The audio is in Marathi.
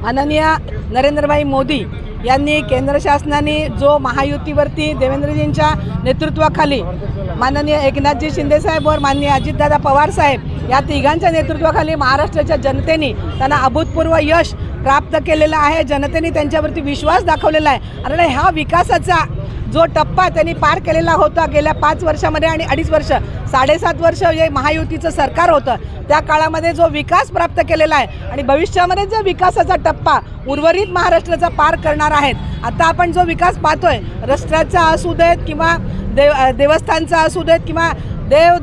माननीय नरेंद्रभाई मोदी यांनी केंद्र शासनाने जो महायुतीवरती देवेंद्रजींच्या नेतृत्वाखाली माननीय एकनाथजी शिंदेसाहेब और माननीय अजितदादा पवार साहेब या तिघांच्या नेतृत्वाखाली महाराष्ट्राच्या जनतेने त्यांना अभूतपूर्व यश प्राप्त केलेलं आहे। जनतेने त्यांच्यावरती विश्वास दाखवलेला आहे आणि हा विकासाचा जो टप्पा त्यांनी पार केलेला होता गेल्या 5 वर्षामध्ये आणि 2.5 वर्ष 7.5 वर्ष जे महायुतीचं सरकार होतं त्या काळामध्ये जो विकास प्राप्त केलेला आहे आणि भविष्यामध्ये जो विकासाचा टप्पा उर्वरित महाराष्ट्राचा पार करणार आहेत। आता आपण जो विकास पाहतोय रस्त्याचा असू देत किंवा देवस्थानचा असू देत किंवा देश